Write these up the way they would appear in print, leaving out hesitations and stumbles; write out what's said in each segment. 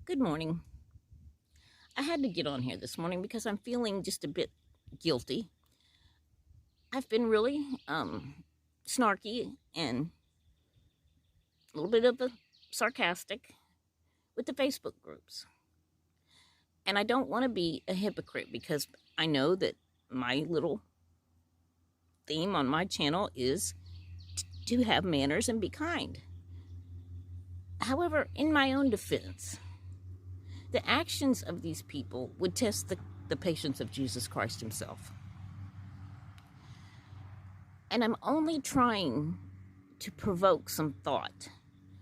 Good morning. I had to get on here this morning because I'm feeling just a bit guilty. I've been really snarky and a little bit of a sarcastic with the Facebook groups. And I don't want to be a hypocrite because I know that my little theme on my channel is to have manners and be kind. However, in my own defense, the actions of these people would test the patience of Jesus Christ himself. And I'm only trying to provoke some thought.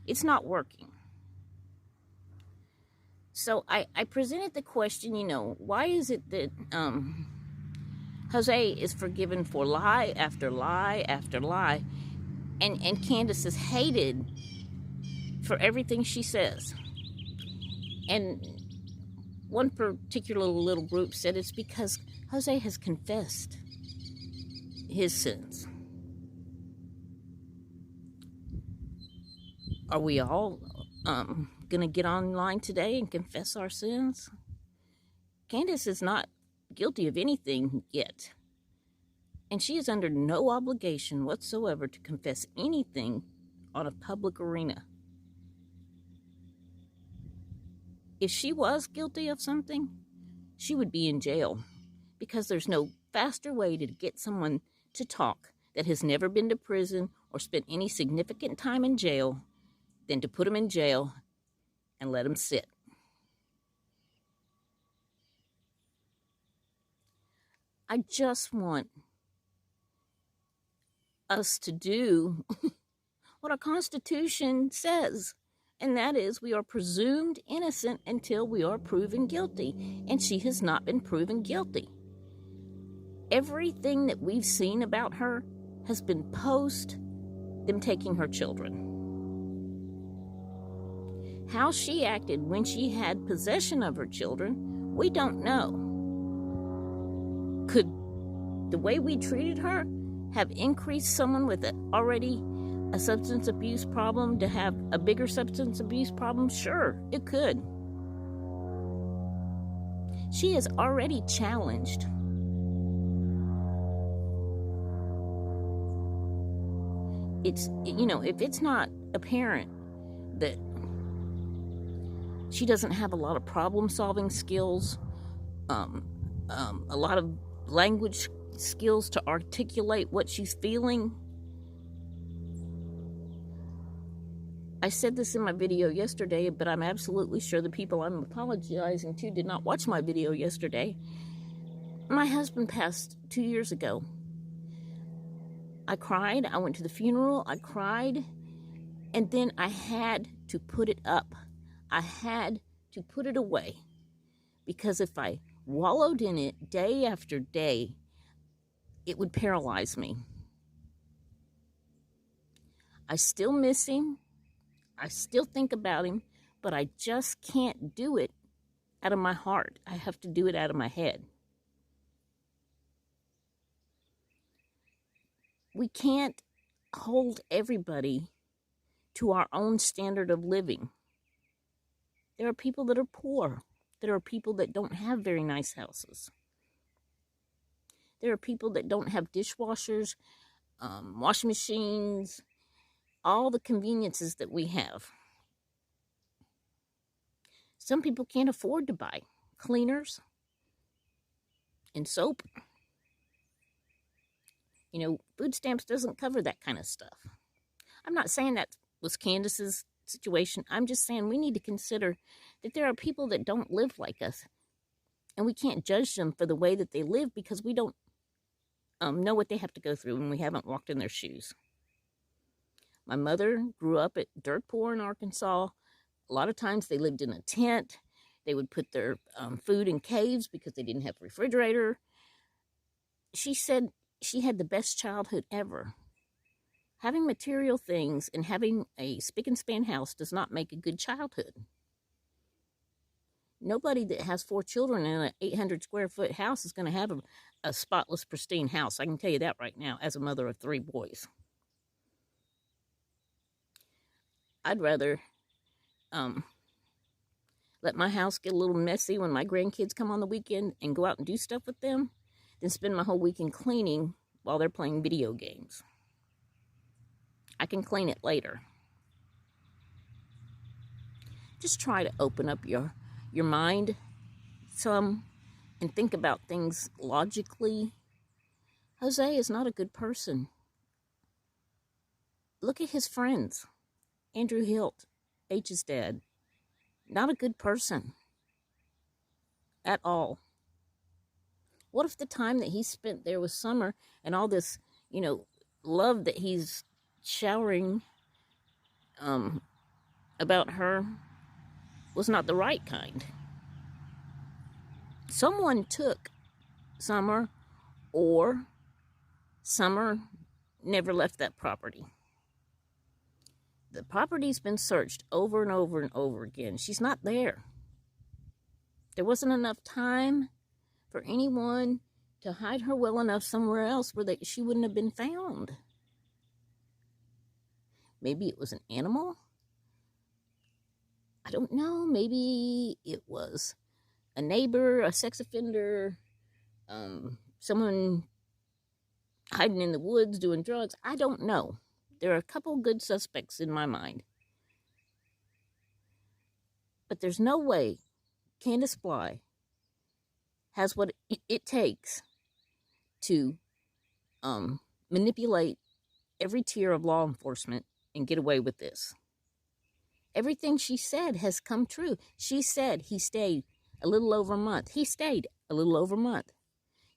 It's not working. So I presented the question, why is it that Jose is forgiven for lie after lie after lie, and Candace is hated for everything she says? And one particular little group said it's because Jose has confessed his sins. Are we all going to get online today and confess our sins? Candace is not guilty of anything yet, and she is under no obligation whatsoever to confess anything on a public arena. If she was guilty of something, she would be in jail, because there's no faster way to get someone to talk that has never been to prison or spent any significant time in jail than to put them in jail and let them sit. I just want us to do what our Constitution says, and that is we are presumed innocent until we are proven guilty, and she has not been proven guilty. Everything that we've seen about her has been post them taking her children. How she acted when she had possession of her children, we don't know. Could the way we treated her have increased someone with already a substance abuse problem to have a bigger substance abuse problem? Sure, it could. She is already challenged. If it's not apparent that she doesn't have a lot of problem-solving skills, a lot of language skills to articulate what she's feeling. I said this in my video yesterday, but I'm absolutely sure the people I'm apologizing to did not watch my video yesterday. My husband passed 2 years ago. I cried. I went to the funeral. I cried. And then I had to put it up. I had to put it away, because if I wallowed in it day after day, it would paralyze me. I still miss him. I still think about him, but I just can't do it out of my heart. I have to do it out of my head. We can't hold everybody to our own standard of living. There are people that are poor. There are people that don't have very nice houses. There are people that don't have dishwashers, washing machines, all the conveniences that we have. Some people can't afford to buy cleaners and soap. Food stamps doesn't cover that kind of stuff. I'm not saying that was Candace's situation. I'm just saying we need to consider that there are people that don't live like us, and we can't judge them for the way that they live because we don't know what they have to go through when we haven't walked in their shoes. My mother grew up at dirt poor in Arkansas. A lot of times they lived in a tent. They would put their food in caves because they didn't have a refrigerator. She said she had the best childhood ever. Having material things and having a spick and span house does not make a good childhood. Nobody that has 4 children in an 800 square foot house is going to have a spotless, pristine house. I can tell you that right now as a mother of 3 boys. I'd rather let my house get a little messy when my grandkids come on the weekend and go out and do stuff with them than spend my whole weekend cleaning while they're playing video games. I can clean it later. Just try to open up your mind some and think about things logically. Jose is not a good person. Look at his friends. Andrew Hilt, H's dad. Not a good person. At all. What if the time that he spent there with Summer and all this, love that he's showering about her was not the right kind? Someone took Summer, or Summer never left that property. The property's been searched over and over and over again. She's not there. There wasn't enough time for anyone to hide her well enough somewhere else where she wouldn't have been found. Maybe it was an animal. I don't know. Maybe it was a neighbor, a sex offender, someone hiding in the woods doing drugs. I don't know. There are a couple good suspects in my mind. But there's no way Candace Bly has what it takes to manipulate every tier of law enforcement and get away with this. Everything she said has come true. She said he stayed a little over a month. He stayed a little over a month.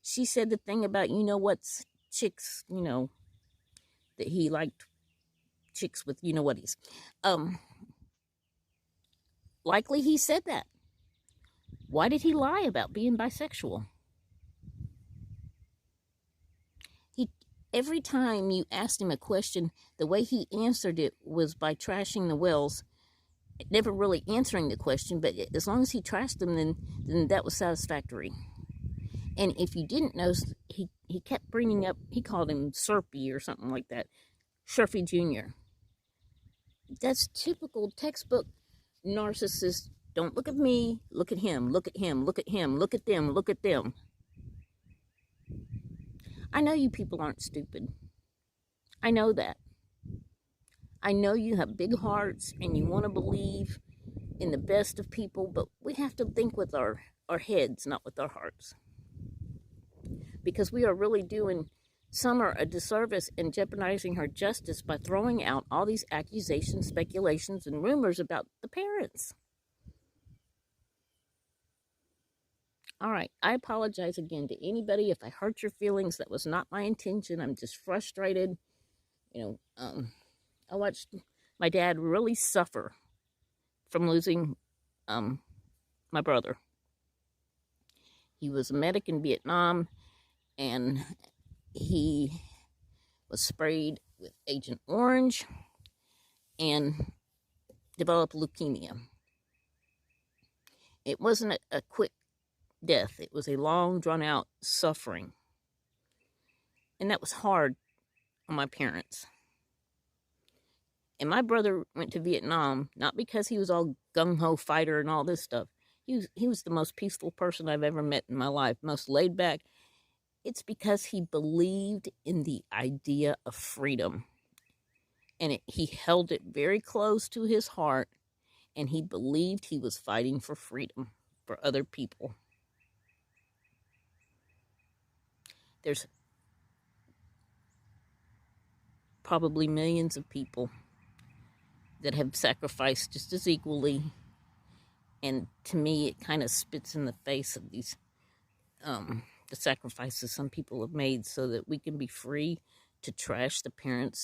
She said the thing about, what's chicks, that he liked chicks with whaties. Likely he said that. Why did he lie about being bisexual? Every time you asked him a question, the way he answered it was by trashing the wells, never really answering the question, but as long as he trashed them, then that was satisfactory. And if you didn't know, he kept bringing up, he called him Serpy or something like that, Sherfy Jr. That's typical textbook narcissist. Don't look at me, look at him, look at him, look at him, look at them, look at them. I know you people aren't stupid. I know that. I know you have big hearts and you want to believe in the best of people, but we have to think with our heads, not with our hearts. Because we are really doing Summer a disservice and jeopardizing her justice by throwing out all these accusations, speculations, and rumors about the parents. All right, I apologize again to anybody if I hurt your feelings. That was not my intention. I'm just frustrated. I watched my dad really suffer from losing my brother. He was a medic in Vietnam, and he was sprayed with Agent Orange and developed leukemia. It wasn't a quick death. It was a long, drawn-out suffering. And that was hard on my parents. And my brother went to Vietnam, not because he was all gung-ho fighter and all this stuff. He was the most peaceful person I've ever met in my life, most laid back. It's because he believed in the idea of freedom. And he held it very close to his heart, and he believed he was fighting for freedom for other people. There's probably millions of people that have sacrificed just as equally, and to me it kind of spits in the face of these the sacrifices some people have made so that we can be free to trash the parents